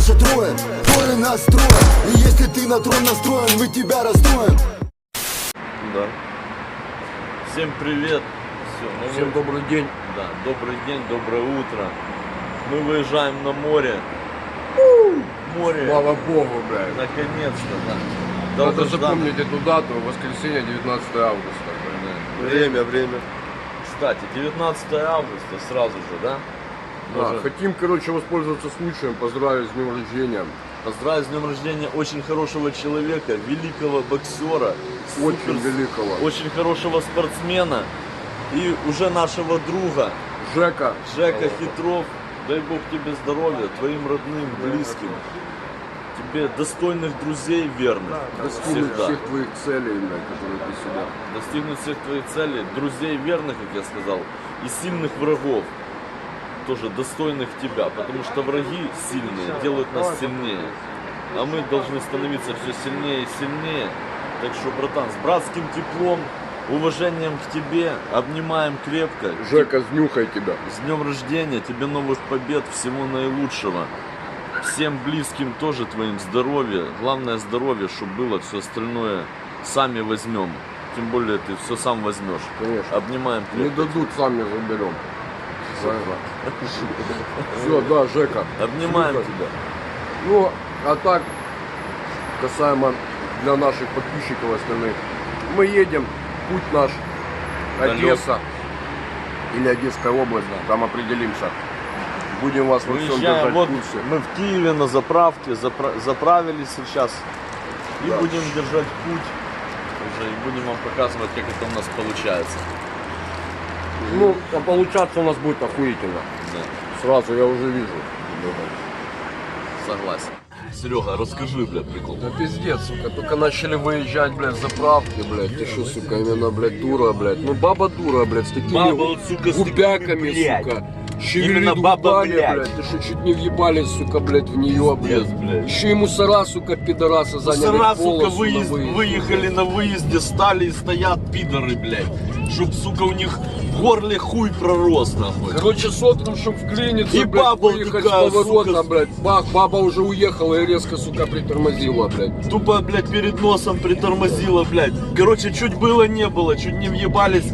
наша трое, воля нас строят. И если ты на трон настроен, мы тебя расстроим. Да. Всем привет. Все, Всем добрый день. Да, добрый день, доброе утро. Мы выезжаем на море. Море. Слава Богу, блядь. Наконец-то, да. Надо Долгожданное. запомнить эту дату, воскресенье, 19 августа. блядь. Время. Кстати, 19 августа сразу же, да? Да, Можно хотим, короче, воспользоваться случаем, поздравить с днем рождения. поздравить с днем рождения очень хорошего человека, великого боксера, Очень великого. очень хорошего спортсмена и уже нашего друга Жека. Жека Хитров. Дай Бог тебе здоровья, твоим родным, близким. Тебе достойных друзей верных. Достигнуть Всегда. всех твоих целей, блядь, которые ты сюда. Достигнуть всех твоих целей, друзей верных, как я сказал, и сильных врагов, тоже достойных тебя, потому что враги сильные делают нас сильнее, а мы должны становиться все сильнее и сильнее. Так что, братан, с братским теплом, уважением к тебе, обнимаем крепко. Жека, снюхай тебя. С днем рождения, тебе новых побед, всего наилучшего. Всем близким тоже твоим здоровья. Главное здоровье, чтобы было, все остальное сами возьмем. Тем более ты все сам возьмешь. Конечно. Обнимаем Не крепко. дадут, сами заберем. Все, да, Жека. Обнимаем Снюхай. тебя. Ну, а так, касаемо для наших подписчиков остальных, мы едем, путь наш, Одесса или Одесская область, там определимся. Будем вас во всем Выезжаем, держать вот в курсе. мы в Киеве на заправке, заправились сейчас. И Да. будем держать путь уже, и будем вам показывать, как это у нас получается. Ну, а получаться у нас будет охуительно. Да, Сразу я уже вижу. согласен. Серега, расскажи, бля, прикол. Да пиздец, сука, только начали выезжать, блядь, с заправки, блядь. Ты что, сука, именно, блядь, дура, блядь. Ну, баба дура, блядь, с такими Баба вот, сука, с губяками, такими, блядь. сука. Шевелит Именно баба, губами, блядь. блядь. Ты что, чуть не въебались, сука, блядь, в нее, Пиздец, блядь. блядь. Еще и мусора, сука, пидорасы заняли Мусора, сука, полосу на выезде. выехали на выезде, стали и стоят пидоры, блядь. Чтоб, сука, у них в горле хуй пророс, нахуй. Короче, сотром, чтоб вклиниться, И блядь, баба выехать такая, с поворота, сука, блядь. Бах, баба уже уехала и резко, сука, притормозила, блядь. Тупо, блядь, перед носом притормозила, блядь. Короче, чуть было не было, чуть не въебались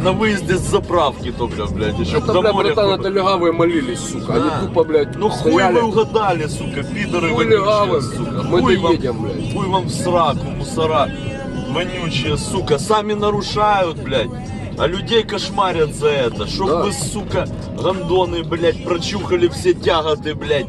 на выезде с заправки только, блядь. Еще Это, до блядь, моря. братан, это легавые молились, сука. Да. Они тупо, блядь, Ну хуй стояли. вы угадали, сука, пидоры Хуй вонючие, легавым, сука. мы Хуй вам, доедем, блядь. хуй вам в сраку, мусора вонючие, сука. Сами нарушают, блядь. А людей кошмарят за это. Чтоб Да. вы, сука, гандоны, блядь, прочухали все тяготы, блядь.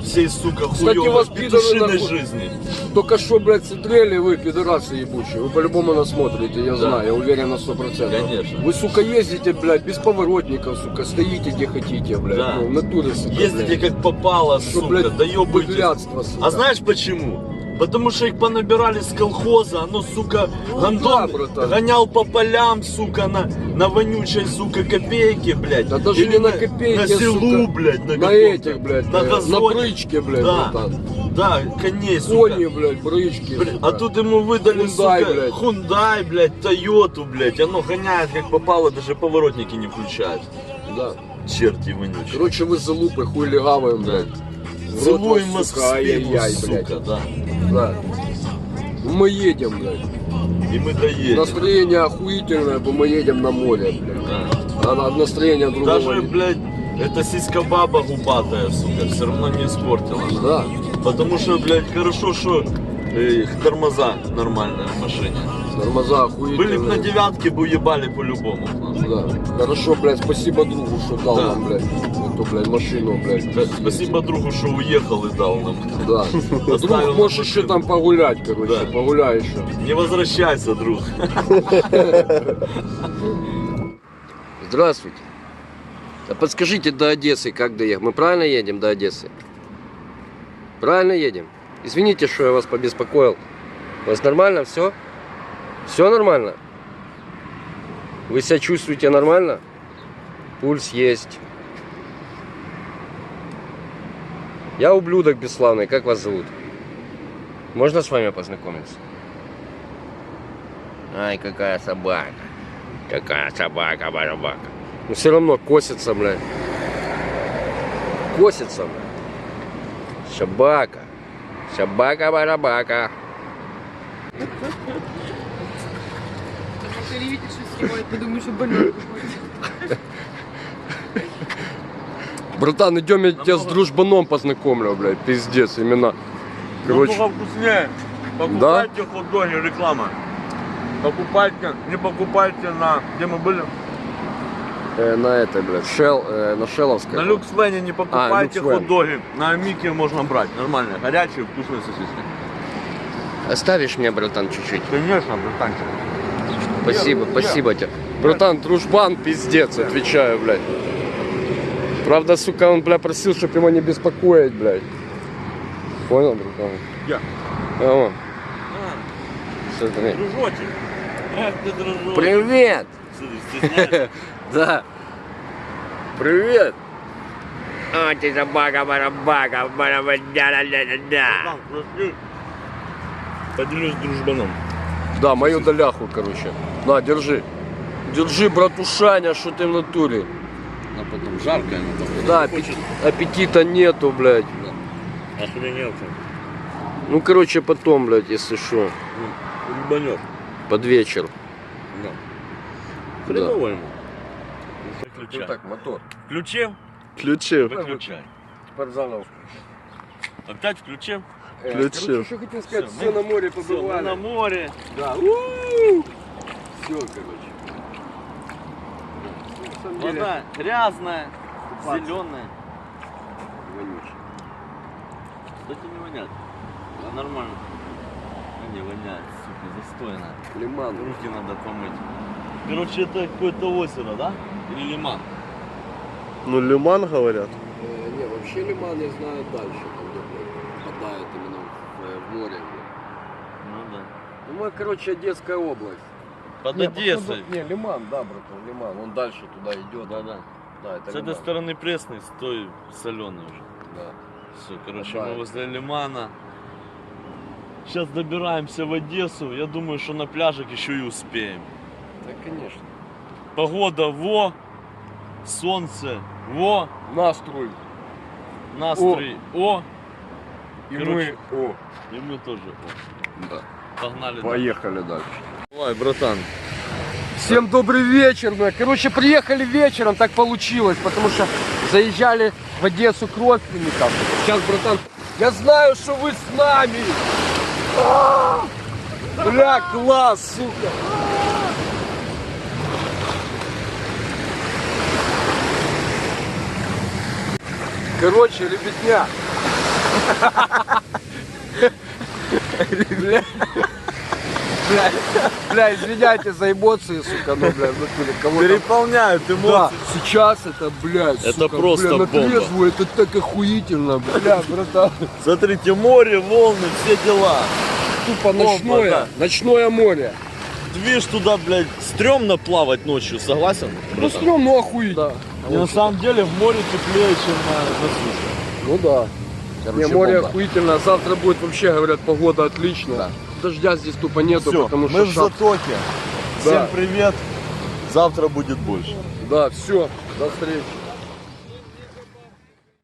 Всей, сука, Кстати, хуёвой вас, пидоры, петушиной нахуй- жизни. Только что, блядь, смотрели вы, пидорасы ебучие. Вы по-любому нас смотрите, я Да. знаю, я уверен на 100%. Конечно. Вы, сука, ездите, блядь, без поворотников, сука, стоите где хотите, блядь. Да. Ну, в натуре, сука, Ездите блядь. как попало, Что, сука, блядь, доебайтесь. быдлятство, сука. А знаешь почему? Потому что их понабирали с колхоза, оно, сука, гандон да, братан. гонял по полям, сука, на вонючей, сука, копейке, блядь. Да даже Или не на копейке, на селу, сука, блядь, на на каком-то, этих, блядь, на на газоне. прычке, блядь, Да, братан. да, коней, сука. Кони, блядь, брычки, Блядь, сука. а тут ему выдали, Хундай, сука, блядь. Хундай, блядь, Тойоту, блядь. Оно гоняет как попало, даже поворотники не включает. Да. Черти вонючие. Короче, вы залупы, хуй легавые, блядь. В рот Целуем вас, вас сука, в спину, ай-яй-яй, блядь. сука, да. Да. Мы едем, блядь. И мы доедем. Настроение охуительное, бо мы едем на море, блядь. Да. А настроение другого Даже, нет. блядь, эта сиська-баба губатая, сука, все равно не испортила. Да. Потому что, блядь, хорошо, что тормоза нормальные в машине. Тормоза охуительные. Были бы на девятке, бы уебали по-любому. Да. Хорошо, блядь, спасибо другу, что дал Да. нам, блядь, эту, блядь, машину, блядь. Спасибо другу, что уехал и дал нам. Да. Оставил Друг, нам можешь еще машину. там погулять, короче, Да. погуляй еще. Не возвращайся, друг. Здравствуйте. А подскажите, до Одессы как доехать? Мы правильно едем до Одессы? Правильно едем? Извините, что я вас побеспокоил. У вас нормально все? Все нормально? Вы себя чувствуете нормально? Пульс есть. Я ублюдок бесславный. Как вас зовут? Можно с вами познакомиться? Ай, какая собака. Какая собака, барабака. Но все равно косится, блядь. Косится, блядь. Собака. Собака-барабака. Телевизор что снимает, подумаю, что больной какой-то. Братан, идем, я тебя с дружбаном познакомлю, блядь. Пиздец, именно. Короче, Намного вкуснее. Покупайте хот-доги, реклама. Покупайте, не покупайте на... Где мы были? на это, блядь, на Шелловской. На Люкслене не покупайте Люксвен. хот-доги. На Мике можно брать. Нормально. Горячие, вкусные сосиски. Оставишь мне, братан, чуть-чуть? Конечно, братанчик. Спасибо, спасибо тебе. Братан, дружбан, пиздец, отвечаю, блядь. Правда, сука, он, бля, просил, чтобы его не беспокоить, блядь. Понял, братан? Я. О, смотри. Дружочек. Эх ты, дружочек. Привет! Смотри, стесняешься? Да. Привет! О, ты собака-барабака, барабадя-да-да-да. Братан, прости. Поделюсь с дружбаном. Да, мою доляху, короче. На, держи. Держи, братушаня, что ты в натуре. А потом жарко, она там. Да, аппетита нету, блядь. Охренел ты. Ну, короче, потом, блядь, если что. Ебанешь. Под вечер. Да. Хреново ему. Ну так, мотор. Включил? Включил. Выключай. Спортзалов. Опять включил? Включил. Короче, что хотел сказать, все на море Всё, мы побывали. на море. Да. Все, короче. На самом деле, Вода грязная, Купаться. зеленая. вонючий. Кстати, не воняет. Да, нормально. А не воняет, сука, застойно. Лиман. Руки надо помыть. Короче, это какое-то озеро, да? Или лиман? Ну, лиман, говорят. Не, вообще лиман я знаю дальше, там где попадает именно в море. Ну да. Ну, мы, короче, Одесская область. Под Не, Одессой. походу- Не, лиман, да, братан, лиман. Он дальше туда идет. Да-да. Да, это С этой лиман. стороны пресный, с той соленый уже. Да. Все, короче, Да. мы возле лимана. Сейчас добираемся в Одессу. Я думаю, что на пляжик еще и успеем. Да, конечно. Погода во, солнце во, Настрой. настрой о, И Короче, мы... О. и мы тоже о. Да. Погнали. Поехали дальше. Давай, братан. Всем добрый вечер, бля. Короче, приехали вечером, так получилось, потому что заезжали в Одессу к родственникам. Сейчас, братан, я знаю, что вы с нами. Бля, класс, сука. Короче, ребятня. Бля, извиняйте за эмоции, сука, но, бля, в натуре кого-то... Переполняют Да, эмоции. сейчас это, блядь, Это сука, просто бля, на бомба. трезвую, это так охуительно, бля, братан. Смотрите, море, волны, все дела. Тупо Бомба, ночное, да. ночное море. Движ туда, блядь, стрёмно плавать ночью, согласен? Ну, братан? стрём, ну охуительно. И на самом деле в море теплее, чем на суше. Ну да. Короче, Не, море бомба. охуительно, завтра будет вообще, говорят, погода отличная. Дождя здесь тупо нету, Все, потому мы что в шап- затоке. Да. Всем привет. Завтра будет больше. Да, все, до встречи.